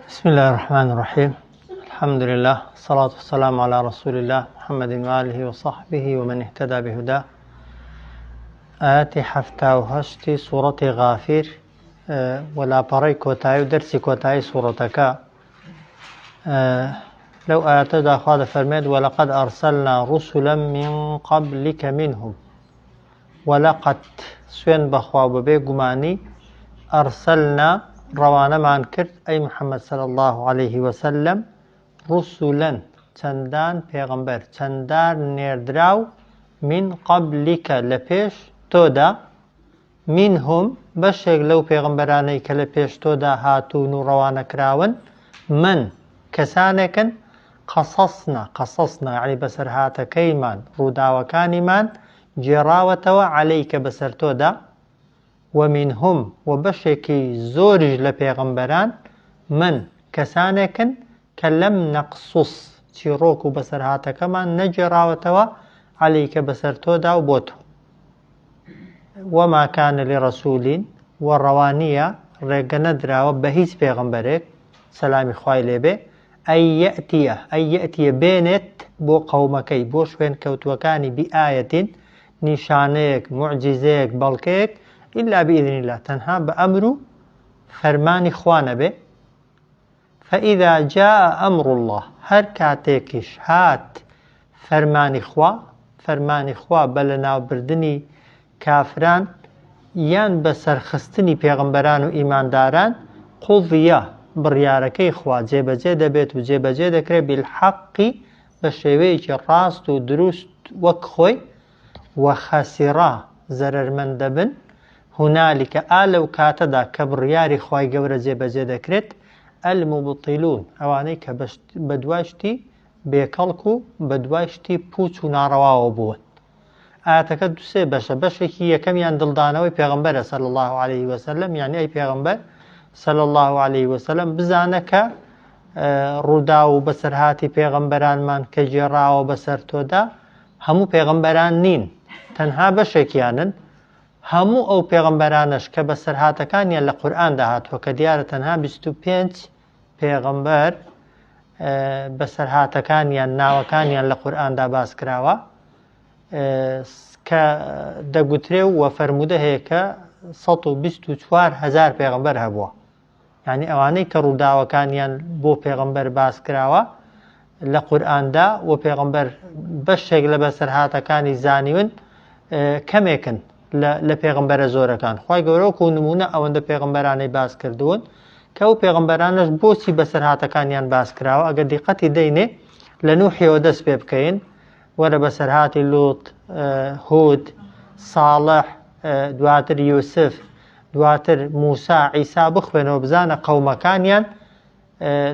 بسم الله الرحمن الرحيم. الحمد لله، الصلاة والسلام على رسول الله محمد وآله وصحبه ومن اهتدى بهداه. آتي حفتا وهشتي سورة غافر ولا بري كوتاي ودرسي كوتاي سورتك. لو آتدا خاد فرميد ولقد أرسلنا رسلا من قبلك منهم ولقد سوين بخواب بيقماني أرسلنا روانا مان كرت أي محمد صلى الله عليه وسلم رسلا چندان پیغمبر چندان نردراو من قبلك لپیش تودا منهم بشيك لو پیغمبراني كلپیش تودا هاتون روانا كراون من كسانكن قصصنا يعني بسر هاتا كيمان روداوكاني مان جراوتوا عليك بسر تودا ومنهم وبشكي زورج لپیغمبران من كسانكن كلم نقصص تيروكو بسر هاتا كمان نجراوتوا عليك بسر تودا وبوتو وما كان لرسول والروانية رقندرا وبهيس پیغمبرك سلامي خواهي لبه أن يأتي بينت بو قومكي بو شوين كوتوكاني بآية نشانيك معجزيك بلكيك إلا بإذن الله تنها بأمر فرمان إخوانا به فإذا جاء أمر الله هر كاتيكش هات فرمان إخوا بلنا وبردني كافران يان بسرخستني پیغمبران و إيمانداران قضية برياركي إخوا جيبجي دبيت و جيبجي دكري بالحق بشيويك راست و دروست وكخوي وخسرا زرر من دبن هنالك آلو كاتدا كبرياري خواي قورة جيبجي دكريت المبطلون اواني كبدواشتي بيكالكو بدواشتي پوچ و نارواو بون آتاكا دوسي بشكي يكم يندل دانوي پیغمبر صلى الله عليه وسلم يعني اي پیغمبر صلى الله عليه وسلم بزانك روداو بسر هاتي پیغمبران من كجراو بسر تودا همو پیغمبران نين تنها بشكيانن همو او پیغمبرانش که بسر هاتکان یا لقرآن دهات و که دیاره تنها 25 پیغمبر بسر هاتکان یا ناوکان یا لقرآن دا باز کراوه که دگوتره و فرموده هی که 124,000 پیغمبر هبوه یعنی اوانی که رو داوکان یا بو پیغمبر باز کراوه لقرآن دا و پیغمبر بشک لبسر هاتکانی زانیون کمیکن لپیغمبر زورکان خواه گورو که نمونه اونده پیغمبرانی باز کردون که او پیغمبرانش بوسی بسر هاتکانیان باز کراو اگر دقتی دینه لنوحی و دست ببکین وره بسر هاتی لوط هود صالح دواتر یوسف دواتر موسى عیسا بخوینو بزانه قومکانیان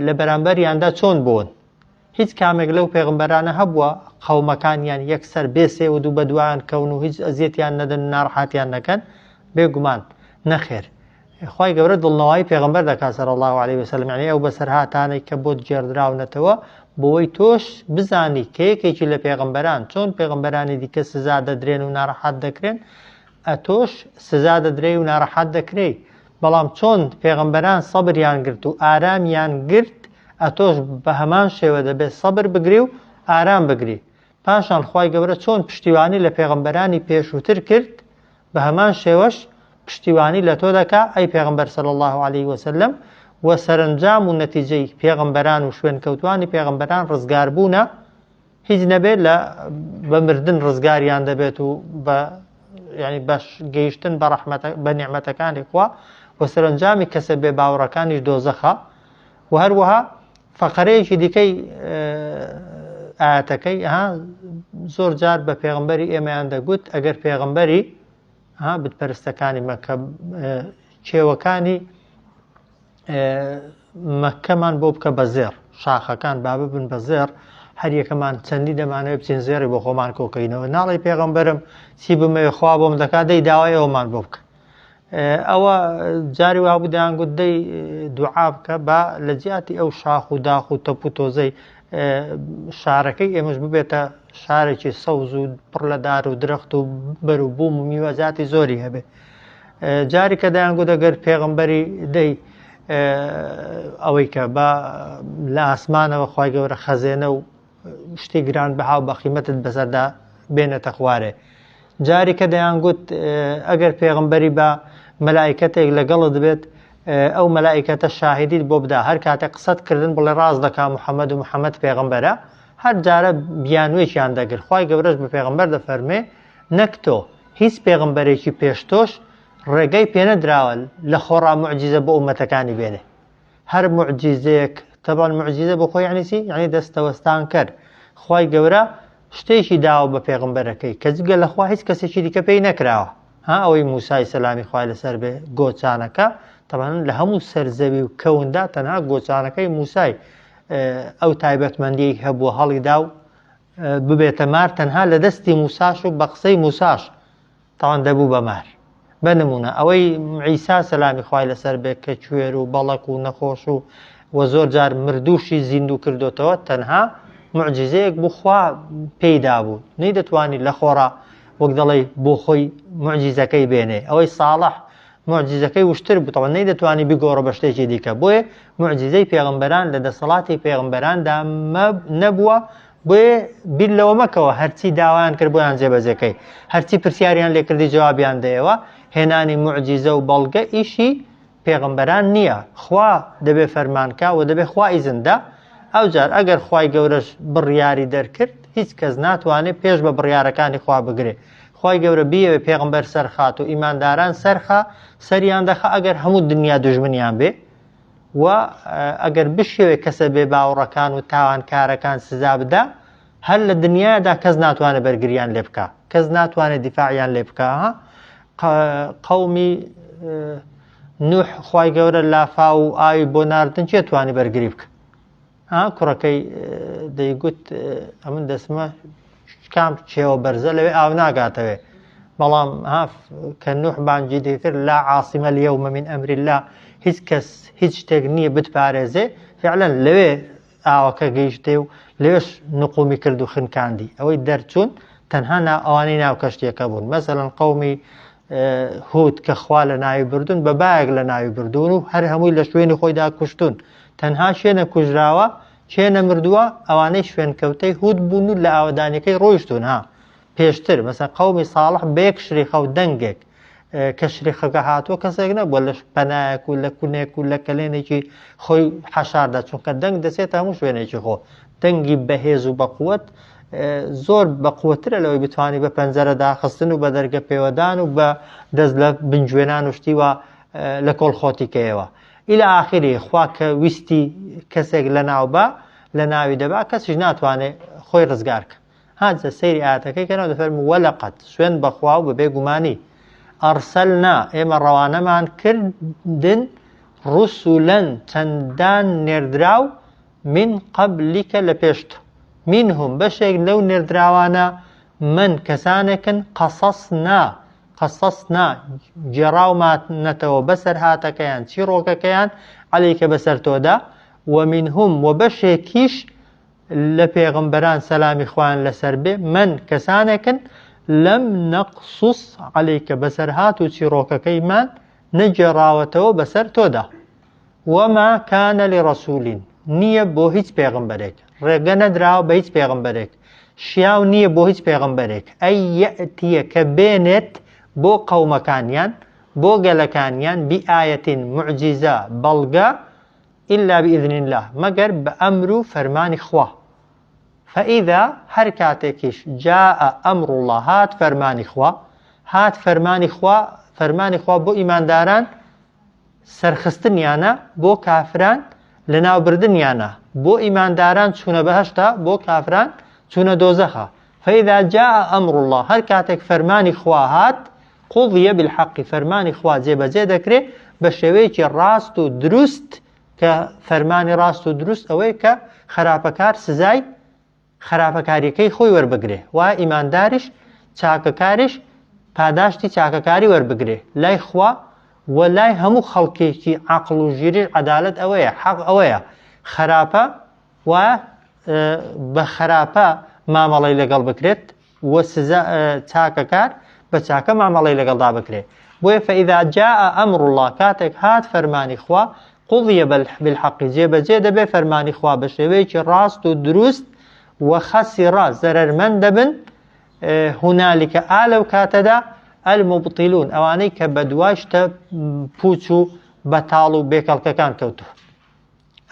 لبرانبریان دا چون بون هیچ کامێک لەو پێغمبەرانە هەبووە قەومەکانیان یەکسەر بێسێ و دوو بەدوایان کەون و هیچ ئەزیەتیان نەدەن ناڕەحەتیان نەکەن بێگومان نەخێر خوای گەورە دڵنەوایی پێغمبەر دەکات صلی الله عليه وسلم یعنی ئەو بەسەرهاتانەی کە بۆ جێڕدراونەتەوە بۆی تۆش بزانی کە یەکێکی لە پێغمبەران چۆن پێغمبەرانی دیکە سزا دەدرێن و ناڕەحەت دەکرێن ئەتۆش سزا دەدرێ و ناڕەحەت دەکرێ بەڵام چۆن پێغمبەران سەبریان گرت و ئارامیان گرت ئەتۆش بە هەمان شێوە دەبێت سەبر بگری و ئارام بگری پاشان خوای گەورە چۆن پشتیوانی لە پێغمبەرانی پێشووتر کرد بە هەمان شێوەش پشتیوانی لە تۆ دەکا ئەی پێغمبەر صلی الله عليه وسلم و سەرنجام و نەتیجەی پێغمبەران و شوێن کەوتوانی پێغمبەران ڕزگار بوونە هیچ نەبێت لە بە مردن ڕزگاریان دەبێت و بە یعنی بەش گەیشتن بە نیعمەتەکانی خوا و سەرنجامی کەسە بێ باوەڕەکانیش دۆزەخە و هەروەها فقرەیەکی دیکەی ئاەتەکەی زۆر جار بە پێغمبەری ئێمەیان دەگوت ئەگەر پێغمبەری بتپەرستەکانی مەکە کێوەکانی مەکەمان بۆ بکە بە زێر شاخەکان با ببن بە زێر هەر یەکەمان چەندی دەمانەوێت بچین زێری بۆ خۆمان کۆکەینەوە ناڵی پێغمبەرم چی بمەوێ خوا بۆم دەکات دەی داوای ئەومان بۆ بکە ئەوە جاری وا بوو دەیانگوت دەی دوعا بکە بە لە جیاتی ئەو شاخ و داخ و تەپ و تۆزەی شارەکەی ئێمەش ببێتە شارێکی سەوز و پڕ لە دار و درەخت و بەر و بووم و میوەجاتی زۆری هەبێ جاری کە دەیانگوت ئەگەر پێغەمبەری دەی ئەوەی کە بە لە ئاسمانەوە خوای گەورە خەزێنە و شتی گران بەها و بە قیمەتت بەسەردا بێنێتە خوارێ. جاری کە دەیانگوت ئەگەر پێغەمبەری بە مەلائیکەتێک لەگەڵت بێت ئەو مەلائیکەتە شاهیدیت بۆ بدا هەر کاتێک قسەت کردن بڵێ ڕاست دەکا محەممەد و محەممەد پێغەمبەرە هەر جارە بیانوێکیان دەگرت. خوای گەورەش بە پێغەمبەر دەفەرمێ نەک تۆ هیچ پێغەمبەرێکی پێشتۆش ڕێگەی پێنەدراوە لە خۆڕا موعجیزە بۆ ئومەتەکانی بێنێ. هەر موعجیزەیەک تەبان موعجیزە بۆ خۆی یعنیسی یعنی دەستەوەستان کرد. خوای گەورە شتێکی داوە بە پێغەمبەرەکەی کە جگە لەخوا هیچ کەسێکی دیکە پێی نەکراوە. ئەوەی موسای سەلامی خوای لەسەر بێ گۆچانەکە تەبان لە هەموو سەرزەوی و کەوندا تەنها گۆچانەکەی موسای ئەو تایبەتمەندی هەبووە هەڵیدا و ببێتە مار تەنها لە دەستی موساش و بە قسەی موساش تاوان دەبوو بە مار. بنمونە ئەوەی عیسا سەلامی خوای لەسەر بێ کە کوێر و بەڵک و نەخۆش و زۆر جار مردووشی زیندوو کردوتەوە تەنها معجزەیەک بخوا پێیدا بوو نەی دەتوانی لە خۆڕا وەک دەڵێ بۆ خۆی معجزەکەی بێنێ. ئەوەی ساڵح معجزەکەی وشتر بوو تەوە نەی دەتوانی بگۆڕە بە شتێکی دیکە. بۆیە معجزەی پێغەمبەران لە دەسەڵاتی پێغەمبەراندا نەبووە. بۆیە بیر لەوە مەکەوە هەرچی داوایان کرد بۆیان جێبەجێکەی هەرچی پرسیاریان لێکردی جوابیان دەیەوە. هێنانی معجزە و بەڵگە ئیشی پێغەمبەران نییە. خوا دەبێ فەرمانکە و دەبێ خوا ئیزندا. ئەوجار ئەگەر خوای گەورەش بڕیاری دەرکرد هیچ کەس ناتوانێت پێش بە بڕیارەکانی خوا بگرێ. خوای گەورە بیەوێ پێغەمبەر سەرخات و ئیمانداران سەرخە سەریان دەخە ئەگەر هەموو دنیا دوژمنیان بێ و ئەگەر بشێوێ کەسە بێ باوەڕەکان و تاوانکارەکان سزا بدا هەر لە دنیادا کەس ناتوانێت بەرگریان لێ بکە کەس ناتوانێت دیفاعیان لێ بکە. قەومی نوح خوای گەورە لافا و ئاوی بۆ ناردن چێ توانی بەرگری بکە. کوڕەکەی دەیگوت ئەمن دەسمە کام چێوە بەرزە لەوێ ئاو ناگاتەوێ بەڵام کە نوح بانگی دەکرد لا عاصمە اليوم من ئەمر الله هیچ کەس هیچ شتێک نییە بتپارێزێ فعلا لەوێ ئاوەکە گەیشتێ و لێش نقومی کرد و خنکاندی. ئەوەی دەرچوون تەنها ئەوانەی ناو کەشتێکە بوون. مەسەڵەن قەومی هود کە خوا لە ناوی بردون بە بایەک لە ناوی بردون و هەر هەمووی لە شوێنی خۆیدا کوشتون. تەنها شوێنە کوژراوە چێنە مردووە ئەوانەی شوێنکەوتەی هود بوون و لە ئاوەدانەکەی ڕۆیشتون. پێشتر مەسەڵەن قەومی ساڵح بەیەک شریخە و دەنگێک کە شریخەکە هاتووە کەسێک نەبووە لە پەنایەک و لە کونێک و لە کەلێنێکی خۆی حەشاردا چونکە دەنگ دەسێت هەموو شوێنێکی خۆ. دەنگی بەهێز و بەقووەت زۆر بەقووەترە لەوەی بتوانی بە پەنجەرە داخستن و بە دەرگە پێوەدان و بە دەست لە بنجوێنان و شتیوە لە کۆڵخۆتیکەیەوە. إلى آخره خوا کە ویستی کەسێک لە ناو بە لە ناوی دەبا کەسیش ناتوانێت خۆی ڕزگارکە. هاجە سەیری ئاەتەکەی کەنەوە دەفەرمی وەلەقەت سوێن بەخوا و بە بێگومانی ئەرسەلنا ئێمە ڕەوانەمان کردن ڕوسولەن چەندان نێردراو من قبلیکە لە پێشت منهم بەشێک لەو نێردراوانە من کەسانێکن قەسەسنا جێڕاومانەتەوە بەسەر هاتەکەیان چیرۆکەکەیان عەلەیکە بەسەر تۆدا و منهم و بەشێکیش لە پێغەمبەران سەلامی خوایان لەسەر بێ من کەسانێکن لەم نەقسوس عەلەیکە بەسەر هات و چیرۆکەکەیمان نەجێڕاوەتەوە بەسەر تۆدا. وما كان لرسول نییە بۆ هیچ پێغەمبەرێک ڕێگە نەدراوە بە هیچ پێغەمبەرێک شیاو نییە بۆ هیچ پێغەمبەرێک ئەی یەئتیە کە بێنێت بۆ قەومەکانیان بۆ گەلەکانیان بئایەتین معجیزە بەڵگە إلا بإذن الله مەگەر بە ئەمر و فەرمانی خوا. فإذا هەر کاتێکیش جاء أمر الله هات فەرمانی خوا بۆ ئیمانداران سەرخستنیانە بۆ کافران لەناوبردنیانە بۆ ئیمانداران چوونە بەهەشتا بۆ کافران چوونە دۆزەخە. فإذا جاء أمر الله هەر کاتێک فەرمانی خوا هات قضیە بالحەق فەرمانی خوا جێبەجێ دەکرێت بە شێوەیەکی ڕاست و دروست کە فەرمانی ڕاست و دروست ئەوەیە کە خراپەکار سزای خراپەکاریەکەی خۆی وەربگرێ و ئیمانداریش چاکەکاریش پاداشتی چاکەکاری وەربگرێ لای خوا و لای هەموو خەڵکێکی عەقڵ و ژیریش عەدالەت ئەوەیە حەق ئەوەیە خراپە و بە خراپە مامەڵەی لەگەڵ بکرێت و چاکەکار بە چاکە مامەڵەی لەگەڵدا بکرێت. فإذا جاء أمر الله كاتك هات فرماني خوا قضي بالحق جيب جيد بي فرماني خوا بشويك راست ودروست وخسر زرر من دبن هنالك آلو كاتدا المبطلون أواني كبدواش تبوتشو بطالو بيكالك كان كوتو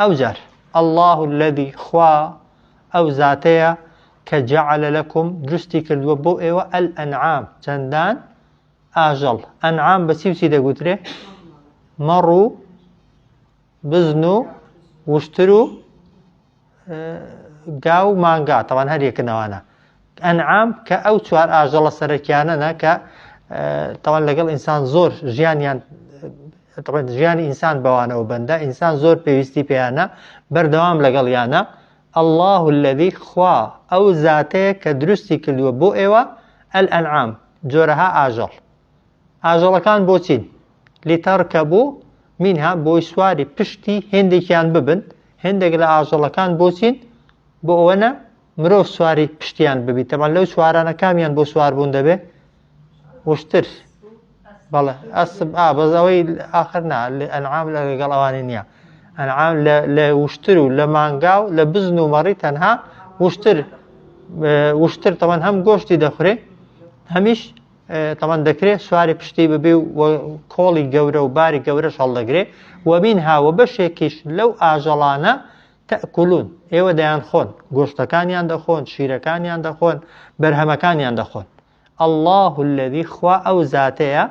أو جار الله الذي خوا أو ذاتيا كجعل لكم درستي كالوبو إيوة الأنعام چندان آجل أنعام بسيو سيدا قتره مروا بزنو واشتروا قاو مانقا طبعا هذه كنوانا أنعام كأو توار آجل سركيانا طبعا لقل إنسان زور جيانيان طبعا جياني إنسان بوانا وبندا إنسان زور بيوستي بيانا بردوام لقل يانا الله الذي خوا أو ذاته كدرستي كالدو بو إيوة الأنعام جورها آجل آجل كان بوتين لتركبوا منها بو سواري پشتی هندي كان ببن هندك لآجل كان بوتين بو اونا مروف سواري پشتيان ببي طبعا لو سوارانا كاميان بو سوار بون دبي وشتر بله أصب بس أوي آخرنا الأنعام اللي قال أوانينيا أنعام لوشتروا لمانقاو لبزنوا مريتنها وشتر طبعا هم قوشتي دخري هميش طبعا دكري سواري بشتي ببي وكولي قورة وباري قورة شال دكري ومنها وبشيكيش لو آجلانا تأكلون ايوه ديان خون قوشتكان ياندخون شيركان ياندخون برهمكان ياندخون الله الذي خوا أو ذاتيا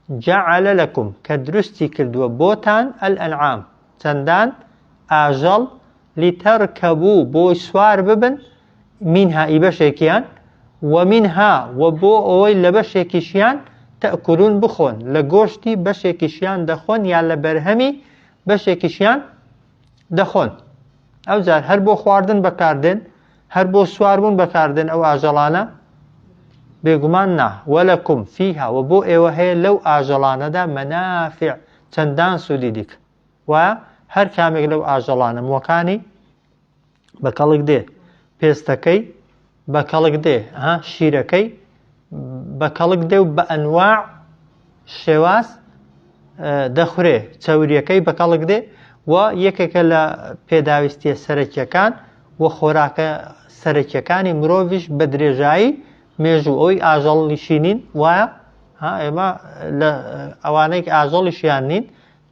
جعل لكم كدرستي كردوا بوتان الأنعام چندان آجل لتركبوا بو سوار ببن منها إبشيكيان ومنها وبو أوي لبشيكيشيان تأكلون بخون لقوشتي بشيكيشيان دخون يا لبرهمي بشيكيشيان دخون أو زار هر بو خواردن بكاردن هر بو سواربون بكاردن أو آجلانا بيقمان ولكم فيها وبو ايوهي لو آجلانا دا منافع چندان سوديدك وهر كامل لو آجلانا موكاني بكالك دي بيستكي بكالك دي شيركي بكالك دي بأنواع شواس دخوري توريكي بكالك دي ويكك لبيداوستي سرچيكان وخوراك سرچيكاني مروفيش بدرجاي مێژوو ئەوی ئاژەڵیشی نین وایە ئێمە لە ئەوانەی ئاژەڵیشیان نین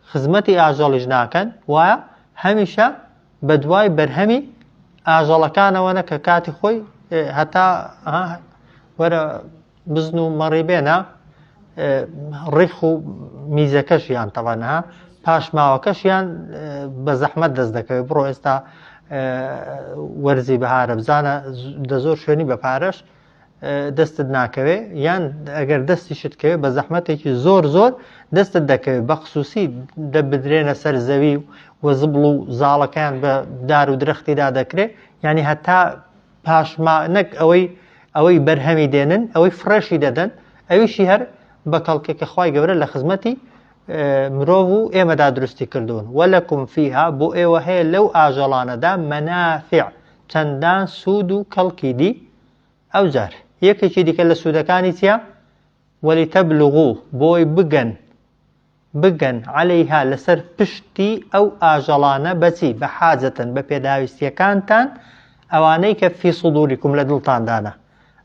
خزمەتی ئاژەڵیش ناکەن وایە هەمیشە بە دوای بەرهەمی ئاژەڵەکانەوەنە کە کاتی خۆی هەتا وەرە بزن و مەڕی بێنە ڕیخ و میزەکەشیان تەوانە پاش ماوەکەشیان بە زەحمەت دەست دەکەوێت بڕۆ ئێستا وەرزی بەهارە بزانە دە زۆر شوێنی بە پارەش دەستت ناکەوێ یان ئەگەر دەستی شتکەوێ بە زەحمەتێکی زۆر دەستت دەکەوێت بە خصوصی دەبدرێنە سەر زەوی و زبڵ و زاڵەکان بە دار و درەختیدا دەکرێت ینی هەتا پاشما نەک ئەوەی بەرهەمی دێنن ئەوەی فرەشی دەدەن ئەویشی هەر بە کەڵکێکە خوای گەورە لە خزمەتی مرۆڤ و ئێمەدا دروستی کردوون وەلەکم فیها بۆ ئێوە هەیە لەو ئاژەڵانەدا مەنافع چەندان سوود و کەڵکی دی ئەو جار یەکێکی دیکە لە سوودەکانی چیە وەلیتەبلغوا بۆی بگەن عەلەیها لەسەر پشتی ئەو ئاژەڵانە بەچی بە حاجەتن بە پێداویستیەکانتان ئەوانەی کە فی سودوریکم لە دڵتاندانە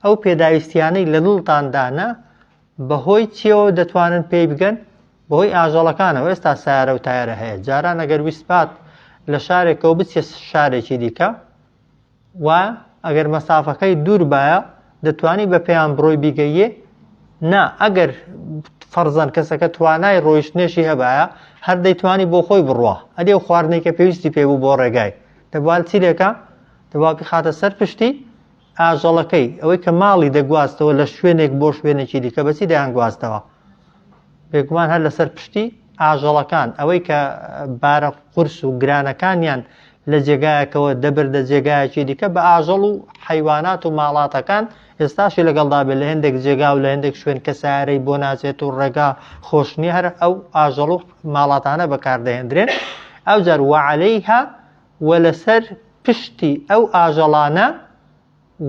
ئەو پێداویستیانەی لە دڵتاندانە بەهۆی چیەوە دەتوانن پێی بگەن بەهۆی ئاژەڵەکانەوە ئێستا سیارە و تایەرە هەیە جاران ئەگەر ویسپات لە شارێکەوە بچێ شارێکی دیکە و ئەگەر مەسافەکەی دوور بایە دەتوانی بە پێیان بڕۆی بیگەیە نا ئەگەر فەرزەن کەسەکە توانای ڕۆیشتنێشی هەبایە هەر دەیتوانی بۆ خۆی بڕوە ئەدێ و خواردنێک کە پێویستی پێبوو بۆ ڕێگای دەبوال چی لێکە دەبوا بخاتە سەر پشتی ئاژەڵەکەی ئەوەی کە ماڵی دەگواستەوە لە شوێنێک بۆ شوێنێکی دیکە بەچی دەیان گواستەوە بێگومان هەر لەسەر پشتی ئاژەڵەکان ئەوەی کە بارە قورس و گرانەکانیان لە جێگایەکەوە دەبردە جێگایەکی دیکە بە ئاژەڵ و حەیوانات و ماڵاتەکان ئێستاشی لەگەڵدا بێت لە هەندێک جێگا و لە هەندێک شوێن کە سیارەی بۆ ناچێت و ڕێگا خۆشنی هەر ئەو ئاژەڵ و ماڵاتانە بەکاردەهێنرێن ئەو جار وعەلەیها وە لەسەر پشتی ئەو ئاژەڵانە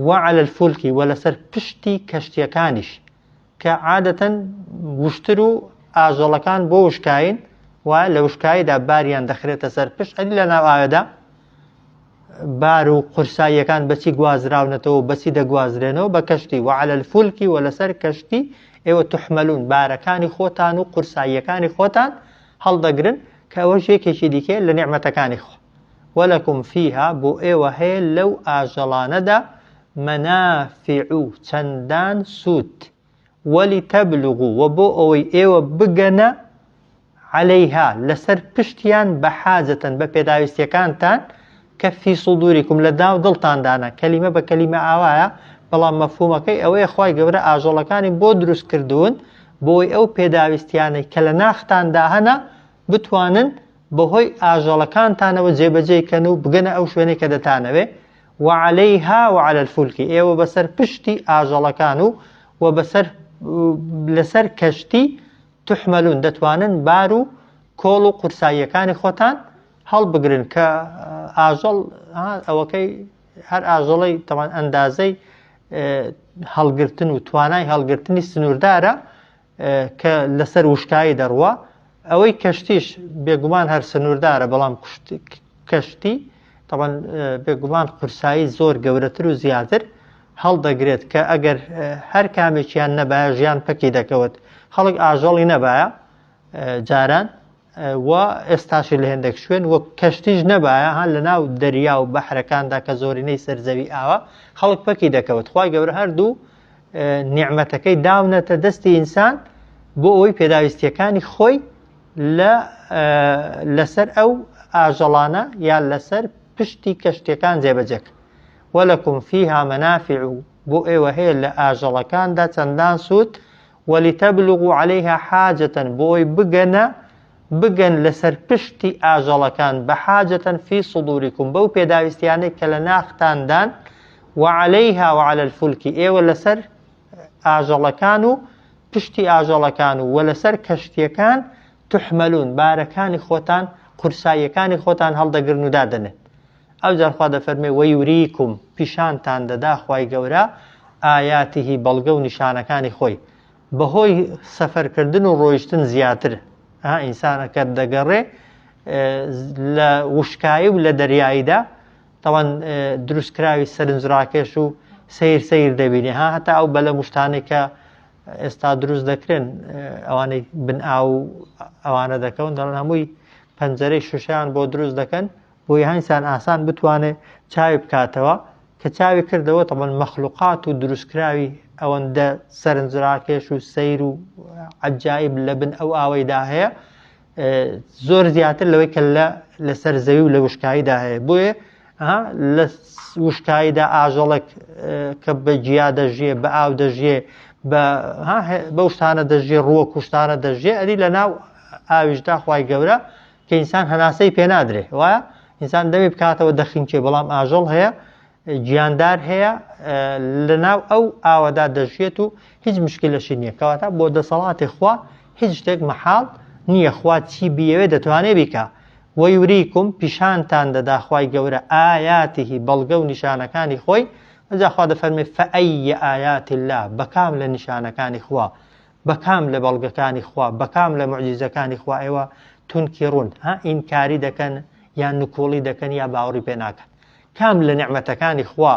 وعلى الفولکی وە لەسەر پشتی کەشتیەکانیش کە عادەتەن وشتر و ئاژەڵەکان بۆ وشکاین و لە وشکاییدا باریان دەخرێتە سەر پشت ئەدی لە ناو ئاوێدا بار و قورساییەکان بەچی گوازراونەتەوە بەچی دەگوازرێنەوە بە کەشتی وعلى الفولك و لەسەر کەشتی ئێوە تحملون بارەکانی خۆتان و قورساییەکانی خۆتان هەڵدەگرن کە ئەوە یەکێکی دیکە لە نعمەتەکانی خۆ ولكم فيها بۆ ئێوە هەیە لەو ئاژەڵانەدا منافع چەندان سوود ولتبلغوا و بۆ ئەوەی ئێوە بگەنە عليها لەسەر پشتیان بەحاجەتەن بە پێداویستیەکانتان کە فی صدورکم لە داو دڵتاندانە کەلیمە بە کەلیمە ئاوایە بەڵام مەفهومەکەی ئەوەیە خوای گەورە ئاژەڵەکانی بۆ دروست کردوون بۆی ئەو پێداویستیانەی کە لە ناختاندا هەنا بتوانن بەهۆی ئاژەڵەکانتانەوە جێبەجێکەن و بگەنە ئەو شوێنەی کە دەتانەوێ وعليها وعلى الفلك ئێوە بەسەر پشتی ئاژەڵەکان و بەسەر لەسەر کەشتی تحملون دەتوانن بار و کۆڵ و قورساییەکانی خۆتان هەڵبگرن کە ئاژەڵ ئەوەکەی هەر ئاژەڵەی تەمان ئەندازەی هەڵگرتن و توانای هەڵگرتنی سنووردارە کە لەسەر وشکایی دەڕوە ئەوەی کەشتیش بێگومان هەر سنووردارە بەڵام کەشتی تەمان بێگومان قورسایی زۆر گەورەتر و زیاتر هەڵدەگرێت کە ئەگەر هەر کامێکیان نەبایە ژیان پەکی دەکەوت خەڵک ئاژەڵی نەبایە جاران و ئێستاشی لە هێندێک شوێن وەک کەشتیش نەبایە هەن لە ناو دەریا و بەحرەکاندا کە زۆرینەی سەرزەوی ئاوە خەڵک پەکی دەکەوت خوای گەورە هەردوو نیعمەتەکەی داونەتە دەستی ئینسان بۆ ئەوەی پێداویستیەکانی خۆی لەسەر ئەو ئاژەڵانە یان لەسەر پشتی کەشتیەکان جێبەجێک ولكم فيها منافع بۆ ئێوە هەیە لە ئاژەڵەکاندا چەندان سوود ولتبلغوا عليها حاجة بۆی بگەن لەسەر پشتی ئاژەڵەکان بەحاجەتەن فی صدورکم بەو پێداویستیانەی کە لە ناختاندان وعليها وعلى الفلك ئێوە لەسەر ئاژەڵەکان و پشتی ئاژەڵەکان و لەسەر کەشتیەکان تحملون بارەکانی خۆتان قورساییەکانی خۆتان هەڵدەگرن و دادەنێت ئەو جارخوا دەفەرمێ وەیوریکم پیشانتان دەدا خوای گەورە ئایاتیهی بەڵگە و نیشانەکانی خۆی بەهۆی سەفەرکردن و ڕۆیشتن زیاتر ئینسانەکە دەگەڕێ لە وشکایی و لە دەریاییدا تەوان دروستکراوی سەرنجڕاکێش و سیر دەبینێ هەتا ئەو بەلە مشتانێک کە ئێستا دروست دەکرێن ئەوانەی بن ئاو ئەوانە دەکەون دەڵێن هەمووی پەنجەرەی شوشیان بۆ دروست دەکەن بۆی هەنسان ئاسان بتوانێت چاوی بکاتەوە کە چاوی کردەوە تەمەن مەخلوقات و دروستکراوی ئەوەندە سەرنجڕاکێش و سیر و عەجایب لە بن ئەو ئاوەیدا هەیە زۆر زیاتر لەوەی کە لەسەر زەوی و لە وشکاییدا هەیە بۆیە لە وشکاییدا ئاژەڵێک کە بە جیا دەژێ بە ئاو دەژێ بە شتانە دەژێ ڕووەک و شتانە دەژێ ئەدی لە ناو ئاویشدا خوای گەورە کە ئینسان هەناسەی پێ نادرێ وایە ئینسان دەوێ بکاتەوە دەخینچێ بەڵام ئاژەڵ هەیە گیاندار هەیە لە ناو ئەو ئاوەدا دەژێت و هیچ مشکلەشی نییە کەواتە بۆ دەسەڵاتی خوا هیچ شتێک مەحاڵ نییە خوا چی بیەوێ دەتوانێت بیکە وەیوریکم پیشانتان دەدا خوای گەورە ئایاتیهی بەڵگە و نیشانەکانی خۆی ئەجا خوا دەفەرمێ فەئەیە ئایات الله بەکام لە نیشانەکانی خوا بەکام لە بەڵگەکانی خوا بەکام لە موعجیزەکانی خوا ئێوە تونکیڕون ئینکاری دەکەن یان نکۆڵی دەکەن یا باوەڕی پێ ناکەن کام لە نعمەتەکانی خوا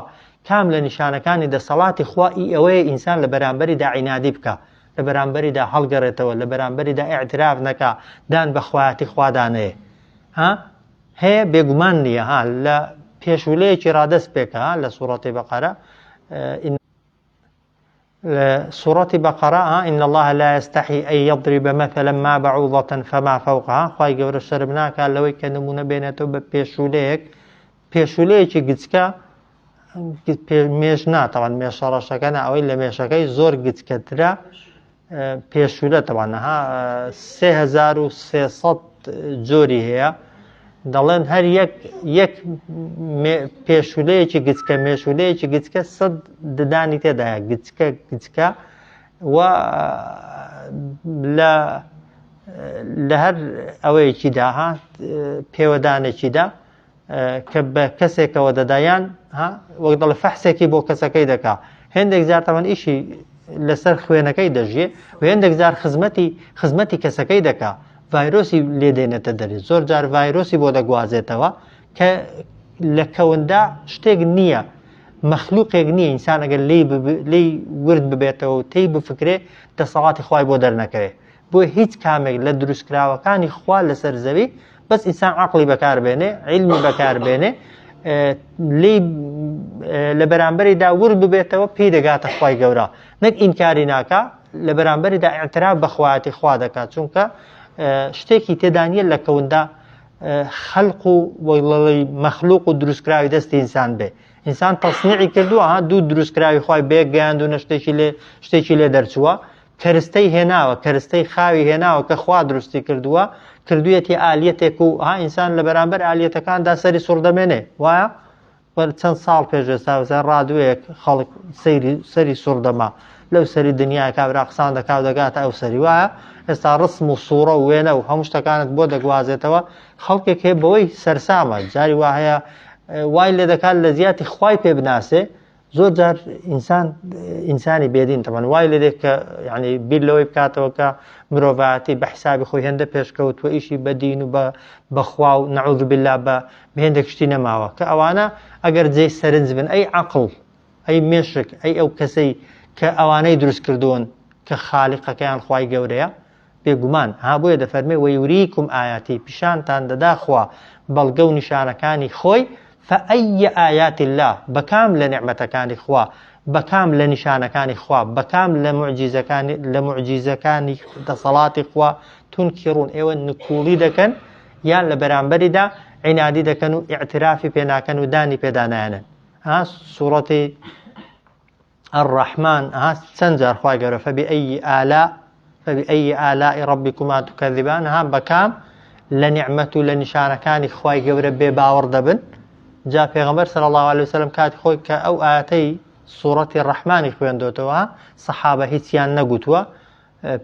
کام لە نیشانەکانی دەسەڵاتی خوا ئەوەیە ئینسان لە بەرامبەریدا عینادی بکە لە بەرامبەریدا هەڵگەڕێتەوە لە بەرامبەریدا ئیعتراف نەکا دان بە خوایەتی خوادانەیە هەیە بێگومان نییە لە پێشولەیەکی ڕادەست پێکە لە سوورەتی بەقەرە سورة بقرة إن الله لا يستحي أن يضرب مثلا ما بعوضة فما فوقها خواهي قبر الشربناك لوي كنمونا بيناتو بيشوليك قدسكا ميشنا طبعا ميشارة شكنا أو إلا ميشاكي زور قدسكا ترى بيشولة طبعا 3300 جوري هي دەڵێن هەر یەک پێشولەیەکی گچکە مێشولەیەکی گچکە 100 ددانی تێدایە گچکە و لە هەر ئەوەیەکیدا پێوەدانێکیدا کە بە کەسێکەوە دەدایان وەک دەڵێ فەحسێکی بۆ کەسەکەی دەکا هێندێک زیاتەوەن ئیشی لەسەر خوێنەکەی دەژێ و هێندێک جار خزمەتی کەسەکەی دەکا ڤایرۆسی لێدێنێتە دەری زۆر جار ڤایرۆسی بۆ دەگوازێتەوە کە لە کەوندا شتێک نییە مەخلوقێک نییە ئینسان ئەگەر لی ورد ببێتەوە و تی بفکرێ دەسەڵاتی خوای بۆ دەرنەکەوێت بۆ هیچ کامێک لە دروستکراوەکانی خوا لەسەر زەوی بەس ئینسان عەقڵی بەکاربێنێ عیلمی بەکاربێنێ لی لە بەرامبەریدا ورد ببێتەوە پێی دەگاتە خوای گەورە نەک ئینکاری ناکا لە بەرامبەریدا ئیعتراف بە خوایەتی خوا دەکات چونکە شتێکی تێدا نیە لە کەوندا خەلق و وەڵڵی مەخلوق و دروستکراوی دەستی ئینسان بێ ئینسان تەصنیعی کردووە دوو دروستکراوی خوای بێگەیاندونە شتێکی لێ دەرچووە کەرستەی هێناوە کەرستەی خاوی هێناوە کە خوا دروستی کردووە کردوویەتی ئالیەتێک و ئینسان لە بەرامبەر ئالیەتەکاندا سەری سوڕ دەمێنێ وایە چەند ساڵ پێشێستا ڕادوەیەک خەڵک سەری سوڕ دەما لەو سەری دنیای کابرا قسان دەکاو دەگاتە ئەو سەری وایە ئێستا ڕسم و سوورە و وێنە و هەموو شتەکانت بۆ دەگوازێتەوە خەڵکێک هەیە بەوەی سەرسامە جاری وا هەیە وای لێ دەکات لە زیاتی خوای پێ بناسێ زۆر جار ئینسانی بێدین تەمان وای لێ دێت کە یعنی بیر لەوەی بکاتەوە کە مرۆڤایەتی بە حسابی خۆی هێندە پێشکەوتووە ئیشی بەدین و بەخوا و نەعوذ بالله بە هێندێک شتی نەماوە کە ئەوانە ئەگەر جێی سەرنج بن ئەی عەقڵ ئەی مێشک ئەی ئەو کەسەی کە ئەوانەی دروست کردوون کە خالیقەکەیان خوای گەورەیە بێگومان بۆیە دەفەرمێ وەیوریکم ئایاتی پیشانتان دەدا خوا بەڵگە و نیشانەکانی خۆی فأي آيات الله بكام لنعمتكان إخوة بكام لنشانكان إخوة بكام لمعجزكان صلاة إخوة تنكرون إيوان نكولي دكن يان لبرانبري دا عنادي دكن اعترافي بيناكن وداني بيدانانا سورة الرحمن سنجر خواهي فبأي آلاء ربكما تكذبان بكام لنعمة لنشانكان إخوة قبر بباور دبن جا پیغمبر صلی الله علیه وسلم کاتی خۆی کە ئەو ئاەتەی سوورەتی ڕەحمانی خوێندۆتەوە سەحابە هیچیان نەگوتووە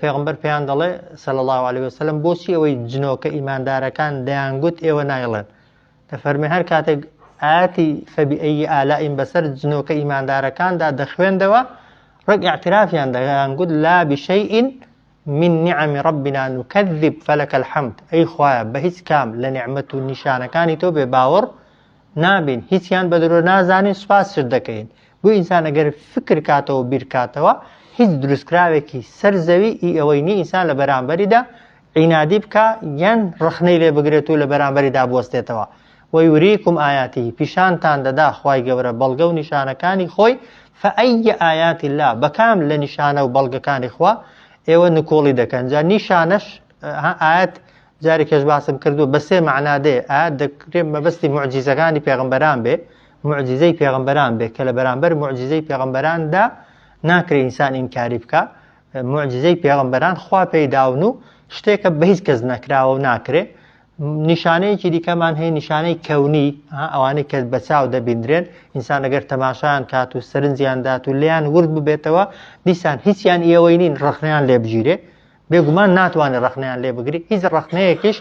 پیغمبر پێیان دەڵێ صلی الله علیه وسلم بۆچی ئەوەی جنۆکە ئیماندارەکان دەیانگوت ئێوە نایڵێن دەفەرمێ هەر کاتێک ئاەتی فەبیئەی ئالائین بەسەر جنۆکە ئیماندارەکاندا دەخوێندەوە ڕێک ئاعترافیان دەیانگوت لا بشەیء من نعم ربنا نكذب فلك الحمد ئەی خوایە بە هیچ کام لە نعمەت و نیشانەکانی تۆ بێ باوەڕ نابین هیچیان بە درۆ نازانین سوپاس شت دەکەین بۆ ئینسان ئەگەر فکر کاتەوە بیر کاتەوە هیچ دروستکراوێکی سەر زەوی ئەوەی نی ئینسان لە بەرامبەریدا عینادی بکە یان ڕخنەی لێ بگرێت و لە بەرامبەریدا بوەستێتەوە وەیوریکم ئایاتی پیشانتان دەدا خوای گەورە بەڵگە و نیشانەکانی خۆی فأي آيات الله بەکام لە نیشانە و بەڵگەکانی خوا ئێوە نکۆڵی دەکەن جا نیشانەش ئاەت جاری کەش باسم کردو بە سێ معنا دێ دەکرێت مەبەستی معجیزەکانی پێغەمبەران بێ معجزەی پێغەمبەران بێ کە لە بەرامبەر معجزەی پێغەمبەراندا ناکرێت ئینسان ئینکاری بکە معجزەی پێغەمبەران خوا پێیداون و شتێکە بە هیچ کەس نەکراوە و ناکرێت نیشانەیەکی دیکەمان هەیە نیشانەی کەونی ئەوانەی کە بە چاو دەبیندرێن ئینسان ئەگەر تەماشایان کات و سەرنجیان دات و لیان ورد ببێتەوە دیسان هیچیان ئێوەی نین ڕخنەیان لێ بگیرێ بێگومان ناتوانێت ڕخنەیان لێ بگری هیچ ڕخنەیەکیش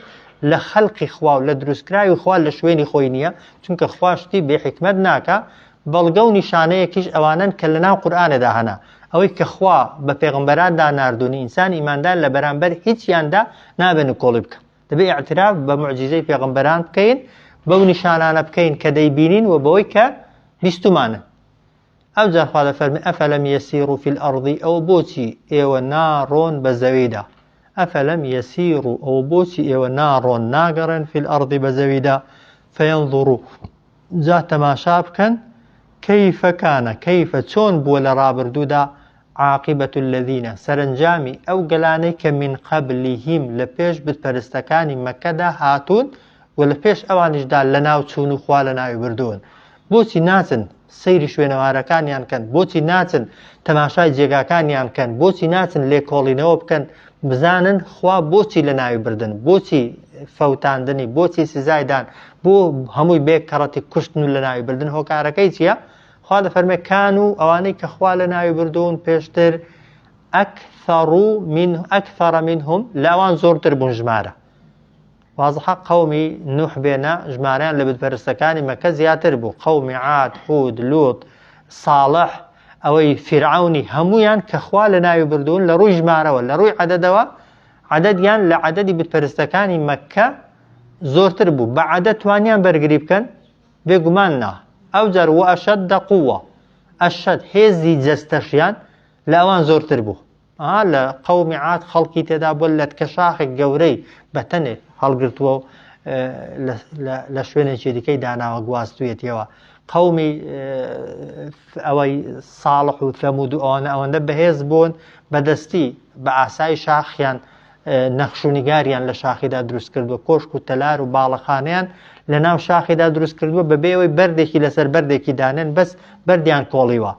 لە خەڵقی خوا و لە دروستکراوی خوا لە شوێنی خۆی نییە چونکە خوا شتی بێ حکمت ناکە بەڵگە و نیشانەیەکیش ئەوانن کە لەناو قورئانەدا هەنا ئەوەی کە خوا بە پێغەمبەراندا ناردوونی ئینسان ئیماندار لە بەرامبەر هیچیاندا نابێن و کۆڵی بکە دەبێت ئاعتراف بە معجزەی پێغەمبەران بکەین بەو نیشانانە بکەین کە دەیبینین و بەوەی کە بیستمانە ئەو جا خوا دەفەرمێ ئەفەلەم یەسیروا فی الأرض ئەو بۆچی ئێوە ناڕۆن بە زەویدا ئەفەلەم یەسیروا ئەو بۆچی ئێوە ناڕۆن ناگەڕێن فی الأرض بە زەویدا فەینظوروا جا تەماشا بکەن کەیفە کانە کەیفە چۆن بووە لە ڕابردوودا عاقبەت الذین سەرنجامی ئەو گەلانەی کە من قبلهم لە پێش بتپەرستەکانی مەکەدا هاتوون و لە پێش ئەوانیشدا لە ناو چوون و خوا لە ناوی بردوون بۆچی ناچن سەیری شوێنەوارەکانیان کەن بۆچی ناچن تەماشای جێگاکانیان کەن بۆچی ناچن لێکۆڵینەوە بکەن بزانن خوا بۆچی لە ناوی بردن بۆچی فەوتاندنی بۆچی سزایدان بۆ هەمووی بێک کەڕەتی کوشتن و لە ناوی بردن هۆکارەکەی چییە؟ خوا دەفەرمێ کان و ئەوانەی کە خوا لە ناوی بردوون پێشتر ئەکثەر منهم لە ئەوان زۆرتر بوون ژمارە وازحە قەومی نوح بێنە ژمارەیان لە بتپەرستەکانی مەکە زیاتر بوو قەومی عاد حود لوط ساڵح ئەوەی فرعونی هەمویان کە خوا لە ناوی بردوون لە ڕووی ژمارەوە لە ڕووی عەدەدەوە عەدەدیان لە عەدەدی بتپەرستەکانی مەککە زۆرتر بوو بە عەدەد توانیان بەرگری بکەن بێگومان نا ئەوجار وەئەشەدە قووە ئەشەد هێزی جەستەشیان لە ئەوان زۆرتر بوو لە قەومی عاد خەڵکی تێدا بووە لەتکە شاخێک گەورەی بەتەنێ هەڵگرتووە و لە شوێنێکی دیکەی داناوە گواستوویەتەوە قەومی ئەوەی ساڵح و ثەمود و ئەوەندە بەهێز بوون بەدەستی بە ئاسایی شاخیان نەخشونیگاریان لە شاخیدا دروست کردووە کۆشک و تەلار و باڵەخانیان لە ناو شاخیدا دروست کردووە بەبێەوەی بەردێکی لەسەر بەردێکی دانێن بەس بەردیان کۆڵیوە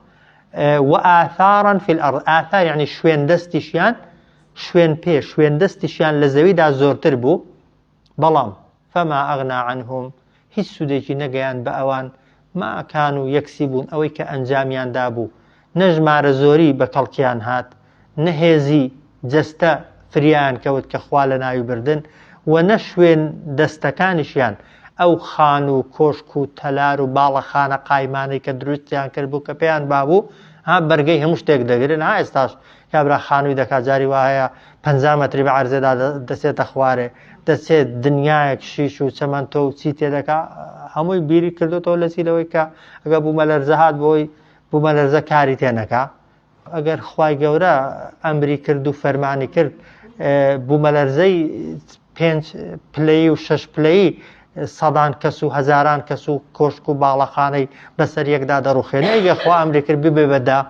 وآثارا في الأرض آثار يعني شوێن دەستیشیان شوێن پێ شوێن دەستیشیان لە زەویدا زۆرتر بوو بەڵام فما ئەغنا عنهم هیچ سودێکی نەگەیان بە ئەوان ما كانوا يكسبون ئەوەی کە ئەنجامیاندا بوو نەژمارە زۆری بە کەڵکیان هات نەهێزی جەستە فریان کەوت کە خوا لە ناوی بردن و نە شوێن دەستەکانیشیان ئەو خان و کۆشک و تەلار و باڵەخانە قایمانەی کە دروستیان کرد بوو کە پێیان بابوو بەرگەی هەموو شتێک دەگرن ئێستاش کابرا خانووی دەکات جاری وایە 50 مەتری بە عەرزێدا دەچێتە خوارێ دەچێت دنیایەک شیش و چەمەندۆ و چی تێدەکا هەمووی بیری کردوتەوە لەسیرەوەی کە ئەگە بوومە لەرزە هات بۆی بوومە لەرزە کاری تێنەکا ئەگەر خوای گەورە ئەمری کرد و فەرمانی کرد بوومە لەرزەی 5 پلەی و 6 پلەی سەدان کەس و هەزاران کەس و کۆشک و باڵەخانەی بەسەر یەکدا دەڕوخێنێ ئەگە خوا ئەمری کرد ببێ بەدا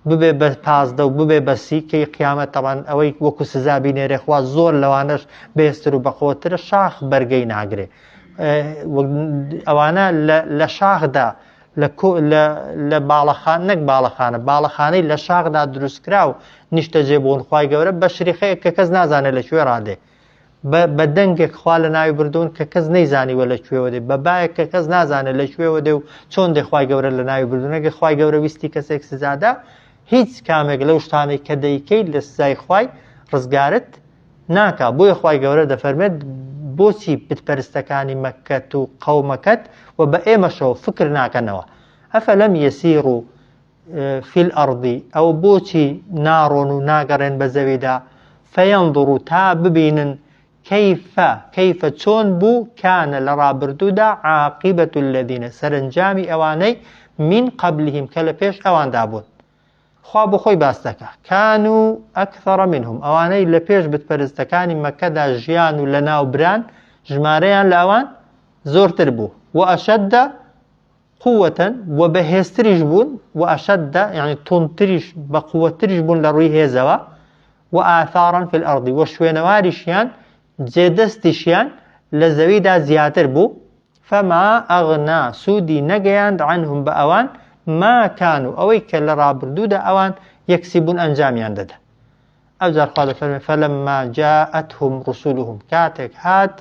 ببێ بە 15 و ببێ بە 30 کەی قیامەت تەمان ئەوەی وەکو سزا بینێرێ خوا زۆر لەوانەش بێستر و بەخۆترە شاخ بەرگەی ناگرێ ئەوانە لە شاخدا لە باڵەخان نەک باڵەخانەی لە شاخدا دروستکرا و نیشتەجێ بوون خوای گەورە بە شریخەیە کە کەس نازانێت لەکوێ ڕادێ بە دەنگێک خوا لە ناوی بردوون کە کەس نەیزانیوە لەکوێوە دێ بە بایەک کە کەس نازانێت لەکوێوە دێ و چۆن دێ خوای گەورە لە ناوی بردوونەکە خوای گەورە ویستی کەسێک سزادا هیچ کامێک لەو شتانەی کە دەیکەیت لە سزای خوای ڕزگارت ناکا بۆیە خوای گەورە دەفەرمێت بۆچی بتپەرستەکانی مەککەت و قەومەکەت و بە ئێمەشەوە فکر ناکەنەوە ئەفەلەم یەسیروا فی الأرض ئەو بۆچی ناڕۆن و ناگەڕێن بە زەویدا فەینظروا تا ببینن كيف چۆن بوو كان لە ڕابردوودا عاقبة الذين سەرنجامی ئەوانەی من قبلهم کە لە پێش ئەواندا بوون خوا بۆ خۆی باس دەکا كانوا أكثر منهم ئەوانەی لە پێش بتپەرستەکانی مەکەدا ژیان و لە ناو بران ژمارەیان لە ئەوان زۆرتر بوو وأشد قوة و بەهێزتریش بوون وأشد يعني تونتریش بە قووەتریش بوون لە ڕووی هێزەوە وآثارا في الأرض و شوێنەواریشیان جێدەستیشیان لە زەویدا زیاتر بوو فما ئەغنا سوودی نەگەیاند عنهم بە ئەوان ما كانوا ئەوەی کە لە ڕابردوودا ئەوان یەکسیبوون ئەنجامیان دەدا ئەوجار خوا دەفەرمێ فلما جاءتهم رسولهم کاتێک هات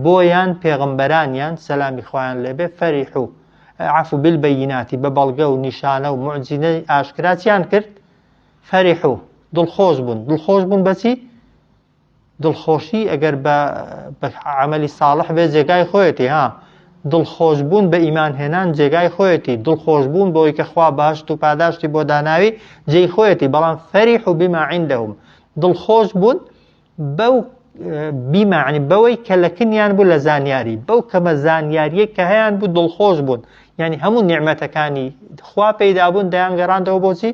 بۆیان پێغەمبەرانیان سەلامی خوایان لێبێ فەریحوا عفو بالبەیناتی بە بەڵگە و نیشانە و موعجزەی ئاشکراتیان کرد فەریحوا دڵخۆش بوون بەچی دڵخۆشی ئەگەر بە عەمەلی ساڵح بێ جێگای خۆیەتی دڵخۆش بوون بە ئیمان هێنان جێگای خۆیەتی دڵخۆش بوون بۆی کە خوا باشت و پاداشتی بۆ داناوی جێی خۆیەتی بەڵام فەریحوا بما عندهم دڵخۆش بوون بەو بیمعنی بەوەی کە لە کنیان بوو لە زانیاری بەو کەمە زانیاریە کە هەیان بوو دڵخۆش بوون یعنی هەموو نیعمەتەکانی خوا پەیدا بوون دەیان گەڕاندەوە بۆچی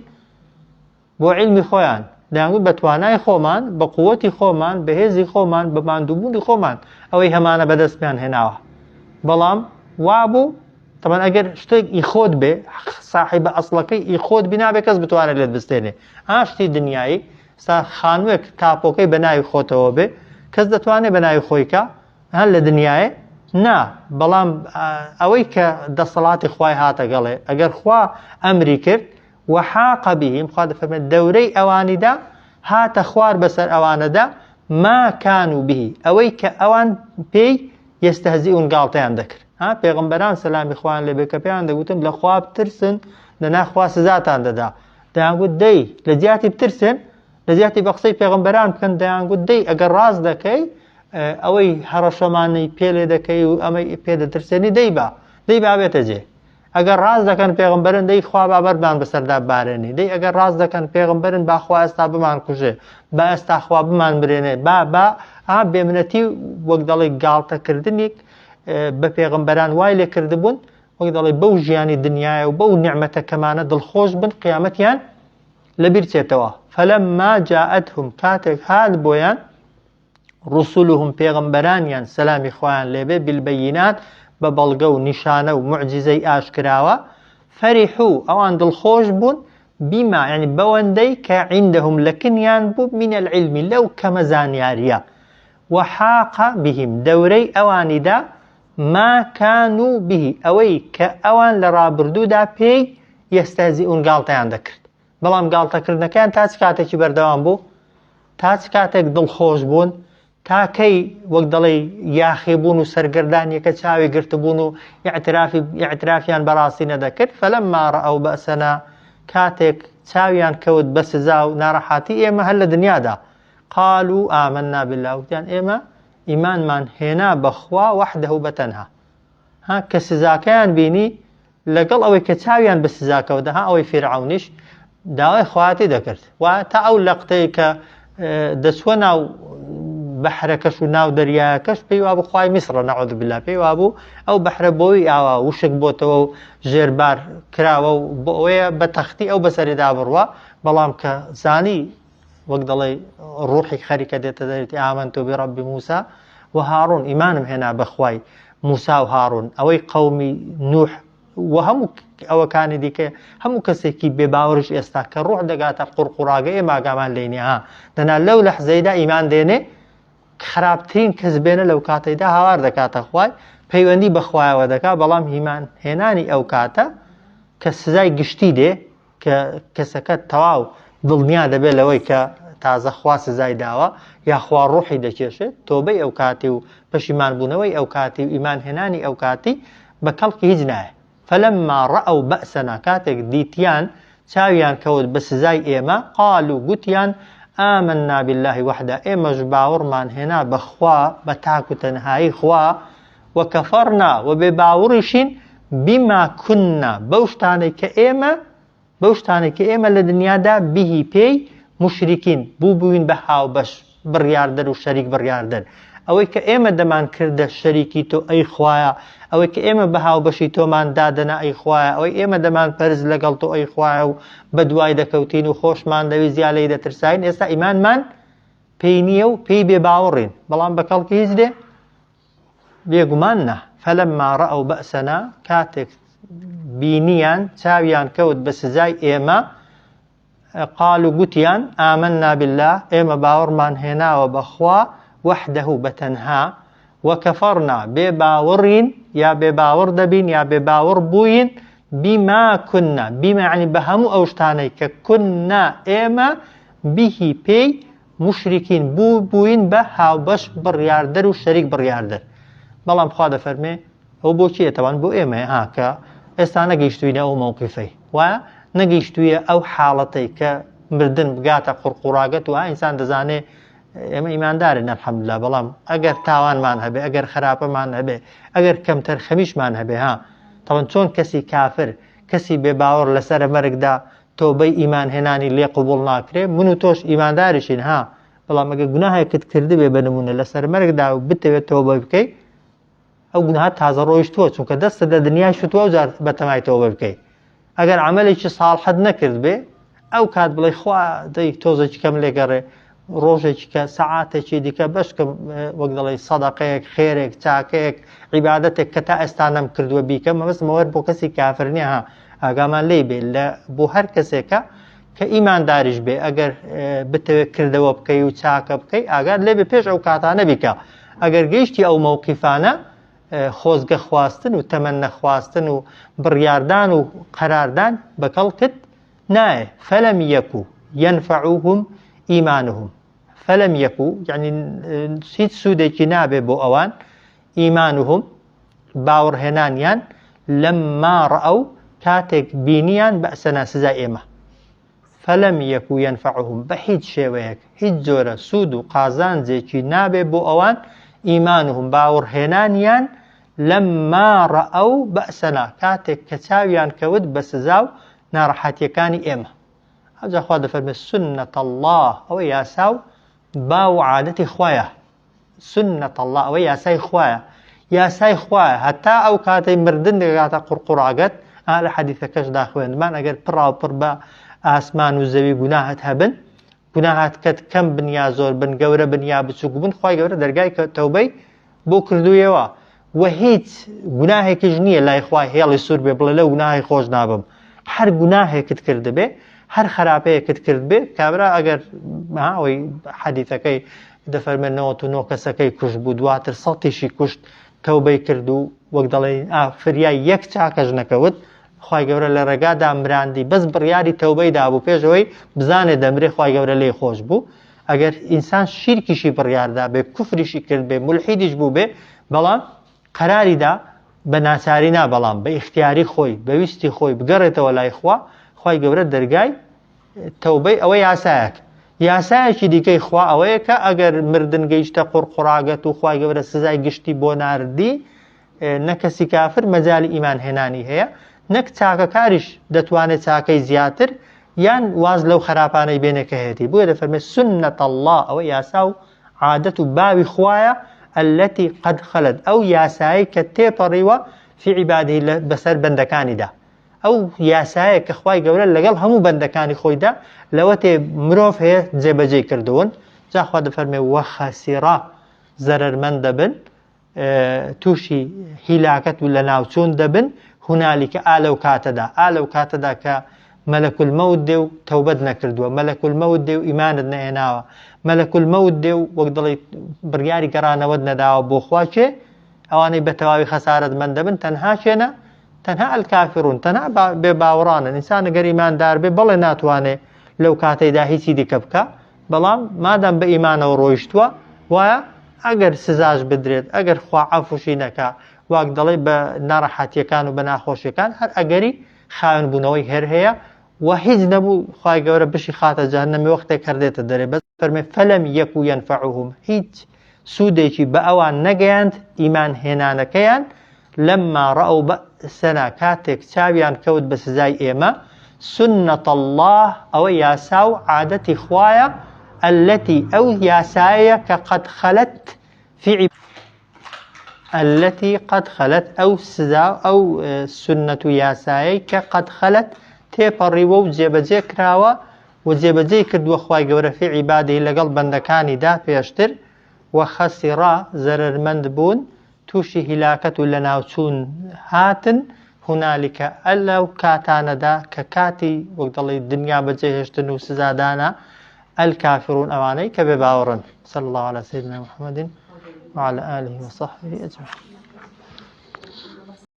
بۆ عیلمی خۆیان دەیانگوت بە توانای خۆمان بە قووەتی خۆمان بە هێزی خۆمان بە ماندووبوونی خۆمان ئەوەی هەمانە بەدەستمیان هێناوە بەڵام وابوو طبعا ئەگەر شتێک ئیخۆت بێ صاحب ئەسڵەکەی ئیخۆت بینابێ کەس بتوانێت لێت بستێنێ ئاشتی دنیایی سا خانوویەک تاپۆکەی بە ناوی خۆتەوە بێ کەس دەتوانێت بە ناوی خۆیکە هەر لە دنیایە نا بەڵام ئەوەی کە دەسەڵاتی خوای هاتە گەڵێ ئەگەر خوا ئەمری کرد وحاق بهم خوا دەفەرمێت دەورەی ئەوانیدا هاتە خوار بەسەر ئەوانەدا ما كانوا به ئەوەی کە ئەوان پێی یەستەهزیئون گاڵتەیان دەکرد پێغەمبەران سەلامی خوایان لێبێ کە پێیان دەگوتن لە خوا بترسن لەنا خوا سزاتان دەدا دەیانگوت دەی لە جیاتی بترسن لە جیاتی بە قسەی پێغەمبەران بکەن دەیانگوت دەی ئەگەر ڕاست دەکەی ئەوەی هەڕەشەمانەی پێ لێ دەکەی و ئەمەی پێ دەترسێنی دەی با بێتە جێ ئەگەر ڕاز دەکەن پێغمبەرن دەی خوا بابەرمان بەسەردا بارێنێ دەی ئەگەر ڕاز دەکەن پێغمبەرن باخوا ئێستا بمان کوژێ با ئێستا خوا بمان برێنێ با بێمنەتی وەک دەڵێ گاڵتەکردنێک بە پێغمبەران وای لێ کردبوون وەک دەڵێ بەو ژیانی دنیاە و بەو نیعمەتەکەمانە دڵخۆش بن قیامەتیان لەبیر چێتەوە فەلەمما جاءتهم کاتێک هات بۆیان ڕسولهم پێغمبەرانیان سەلامی خۆیان لێبێ بالبەیینات بە بەڵگە و نیشانە و معجزەی ئاشکراوە فەریحوو ئەوان دڵخۆش بوون بیما یعنی بەوەندەی کە عیندەهم لەکنیان بوو من العلمی لەو کەمە زانیاریە وحاق بهم دەورەی ئەوانیدا ما كانوا به ئەوەی کە ئەوان لە ڕابردوودا پێی یەستەهزیئون گاڵتەیان دەکرد بەڵام گاڵتەکردنەکەیان تا چ کاتێکی بەردەوام بوو تا چ کاتێک دڵخۆش بوون تاکەی وەک دەڵێ یاخێبوون و سەرگەردانیەکە چاوی گرتبوون و ئیعترافیان بەڕاستی نەدەکرد فەلەمما ڕەئەو بەئسەنا کاتێک چاویان کەوت بە سزا و ناڕەحاتی ئێمە هەر لە دنیادا قالوا آمنا بالله وتیان ئێمە ئیمانمان هێنا بەخوا وحدەهو بەتەنها ها کە سزاکەیان بینی لەگەڵ ئەوەی کە چاویان بە سزاکەوتە ها ئەوەی فیرعەونیش داوای خواتی دەکرد و تا ئەو لەقتەی کە دەچوە ناو بەحرەکەش و ناو دەریایەکەش پێی وابوو خوای میسڕە نەعوذ بالله پێی وابوو ئەو بەحرە بۆی ئاوا وشک بۆتەوە و ژێربار کراوە و بۆ ئەوەیە بە تەختی ئەو بەسەریدا بڕوە بەڵام کە زانی وەک دەڵێ ڕوحی خەریکە دێتە دەرێتی ئامەنتو بڕەبی موسا و هاڕون ئیمانم هێنا بەخوای موسا و هاڕون ئەوەی قەومی نوح و هەموو ئەوەکانی دیکە هەموو کەسێکی بێباوەڕش ئێستا کە ڕوح دەگاتە قوڕقوڕاگە ئێمە ئاگامان لێنێ ها دەنا لەو لەحزەیدا ئیمان دێنێ خراپترین کەس بێنە لەو کاتەیدا هاوار دەکاتە خوای پەیوەندی بەخوایەوە دەکات بەڵام هیمان هێنانی ئەو کاتە کە سزای گشتی دێ کە کەسەکە تەواو دڵنیا دەبێت لەوەی کە تازە خوا سزای داوە یا خوا ڕوحی دەکێشێت تۆبەی ئەو کاتی و پەشیمان بوونەوەی ئەو کاتی و ئیمان هێنانی ئەو کاتی بە کەڵکی هیچ نایە فەلەمما ڕەئەو بەئسەنا کاتێک دیتیان چاویان کەوت بە سزای ئێمە قالوا گوتیان آمنا بالله وحده ئێمەش باوەڕمان هێنا بەخوا بە تاک و تەنهایی خوا وەکەفەڕنا و بێ باوەڕیشین بیما کوننا بەو شتانەی کە ئێمە لە دنیادا بیهی پێی مشریکین بووبووین بە هاوبەش بڕیاردەر و شەریک بڕیاردەر ئەوەی کە ئێمە دەمان کردە شەریکی تۆ ئەی خوایە ئەوەی کە ئێمە بە هاوبەشی تۆمان دادەنا ئەی خوایە ئەوەی ئێمە دەمان پەرز لەگەڵ تۆ ئەی خوایە و بە دوای دەکەوتین و خۆشمان دەویست یا لێی دەترساین ئێستا ئیمانمان پێی نییە و پێی بێ باوەڕین بەڵام بە کەڵکی هیچ دێ بێگومان نا فەلەمما ڕەئەو بەئسەنا کاتێک بینیان چاویان کەوت بە سزای ئێمە قالوا گوتیان آمنا بالله ئێمە باوەڕمان هێناوە بەخوا وحدەهو بەتەنها وەکەفەڕنا بێ باوەڕین یا بێ باوەڕ دەبین یا بێ باوەڕ بووین بیما کوننا بیما یعنی بە هەموو ئەو شتانەی کە کوننا ئێمە بیهی پێی مشریکین بووین بە هاوبەش بڕیاردەر و شەریک بڕیاردەر بەڵام خوا دەفەرمێ ئەو بۆ چیە تەوان بۆ ئێمە ها کە ئێستا نەگەیشتوینە ئەو مووقیفەی وایە نەگەیشتوویە ئەو حاڵەتەی کە مردن بگاتە قوڕقوڕاگەت و ئینسان دەزانێ ئێمە ئیماندارن الحەمدولله بەڵام ئەگەر تاوانمان هەبێ ئەگەر خراپەمان هەبێ ئەگەر کەمتەر خەمیشمان هەبێ ها تەوان چۆن کەسی کافر کەسی بێ باوەڕ لەسەر مەرگدا تۆبەی ئیمان هێنانی لێ قبوڵ ناکرێ من و تۆش ئیمانداریشین ها بەڵام ئەگەر گوناهێکت کردبێ بە نمونە لەسەر مەرگدا و بتەوێت تۆبە بکەی ئەو گوناهە تازە ڕۆیشتووە چونکە دەستە لە دنیای شتووە و جار بەتەمای تۆبە بکەی ئەگەر عەمەلێکی ساڵحەت نەکرد بێ ئەو کات بڵێ خوا دەی تۆزێکی کەم لێگەڕێ ڕۆژێکی کە سەعاتێکی دیکە بەشکم وەک دەڵێ سەدەقەیەک خێرێک چاکەیەک عیبادەتێک کە تا ئێستا نەم کردووە بیکەم مەبەستمەوە بۆ کەسی کافر نییە ها ئاگامان لێ بێ بۆ هەر کەسێکە کە ئیمانداریش بێ ئەگەر بتەوێت کردەوە بکەی و چاکە بکەی ئاگات لێ بێ پێش ئەو کاتانە بیکە ئەگەر گەیشتی ئەو مووقیفانە خۆزگە خواستن و تەمەنە خواستن و بڕیاردان و قەراردان بەکەڵکت نایە فەلەم یەکو یەنفەعوهم ئیمانهم فەلەم یەکو یعنی هیچ سوودێکی نابێ بۆ ئەوان ئیمانهم باوەڕهێنانیان لەمما ڕەئەو کاتێک بینیان بەئسەنا سزای ئێمە فەلەم یەکو یەنفەعوهم بە هیچ شێوەیەک هیچ جۆرە سوود و قازانجێکی نابێ بۆ ئەوان ئیمانهم باوەڕهێنانیان لما رأوا بأسنا كاتك كتاويان كود بسزاو نارحاتي كاني إما هذا أخوة فرمي سنة الله أو ياساو باو عادتي خوايا سنة الله أو ياساي خوايا ياساي خوايا حتى أو كاتي مردن كاتا قرقراغت على حديث كش داخوين ما نقول برا وبربا آسمان وزوي قناهت هبن قناهت كت كم بنيا زور بن قورة بنيا بسوق بن خواي قورة درقاي توبي بو كردويوا وهيت قناهك جنية لا إخوة هيالي سور بي بلا لو قناهي خوش نابم هر قناهك تكرد بي هر خرابيك تكرد بي كابرا اگر هاوي حديثكي دفر من نوت ونوكسكي كش بودواتر سطيشي كشت توبي كردو وقدلين فرياي يك چاكج نكود خواهي قورا لرقا دامران دي بس برياري توبي دابو پیشوي بزانه دمري خواهي قورا لي خوش بو اگر انسان شركشي بريار دا بي كفرشي كرد بي ملحيدش بو بي بلان قراري دا بناسارينا بلان باختياري خوي بويستي خوي بقريته ولا إخوة خواهي قورا درقاي توبي اوي عساك یاسایەکی دیکەی خوا ئەوەیە کە ئەگەر مردن گەیشتە قورقڕاگەت و خوای گەورە سزای گشتی بۆ ناردی نە کەسی کافر مەجالی ئیمان هێنانی هەیە نەک چاکەکاریش دەتوانێت چاکەی زیاتر یان واز لەو خراپانەی بێنێ کە هەیەی بۆیە دەفەرمێ سنة الله ئەوە یاسا و عادەت و باوی خوایە التي قد خلت ئەو یاسایی کە تێپەڕیوە في عیبادهی بەسەر بەندەکانیدا ئەو یاسایە کە خوای گەورە لەگەڵ هەموو بەندەکانی خۆیدا لەوە تێ مرۆڤ هەیە جێبەجێ کردوون جاخوا دەفەرمێ وەخەسیرا زەرەرمەند دەبن تووشی هیلاکەت و لە ناوچوون دەبن هونالیکە ئالەو کاتەدا ئالەو کاتەدا کە مەلەکول مەوت دێ و تەوبەت نەکردووە مەلەکول مەوت دێ و ئیمانت نەهێناوە مەلەکول مەوت دێ و وەک دەڵێ بڕیاری گەڕانەوەت نەداوە بۆ خوا چێ ئەوانەی بە تەواوی خەسارەتمەند دەبن تەنها چێنە تەنها الکافرون تەنها بێ باوەڕانن ئینسان ئەگەر ئیماندار بێ بەڵێ ناتوانێ لەو کاتەیدا هیچی دیکە بکە بەڵام مادام بە ئیمانەوە ڕۆیشتووە وایە ئەگەر سزاش بدرێت ئەگەر خوا عەفوشی نەکا واک دەڵێ بە ناڕەحەتیەکان و بە ناخۆشیەکان هەر ئەگەری خاوێن بوونەوەی هەر هەیە و هیچ نەبوو خوای گەورە بشی خاتە جەهەنەمی وەختێک هەردێتە دەرێ بەس فەرمێ فەلەم یەکو یەنفەعوهم هیچ سوودێکی بە ئەوان نەگەیاند ئیمان هێنانەکەیان لما رأوا بأسنا كاتك چاویان كود بسزاي إيما سنة الله أو ياساو عادتي خوايا التي أو ياسايا كقد خلت في التي قد خلت أو سزاو أو سنة ياسايا كقد خلت تيبري وجيبجي كراوا وجيبجي كدو خواي قورا في عباده لقل بندكاني دا بيشتر وخسرا زرر مندبون توشي هلاكت لە ناوچوون هاتن هونالیکە ئەلەو کاتانەدا کە کاتی وەک دەڵێ دنیا بەجێهێشتن و سزادانە الكافرون ئەوانەی کە بێ باوەڕن صلى الله على سيدنا محمد وعلى آله وصحبه أجمعين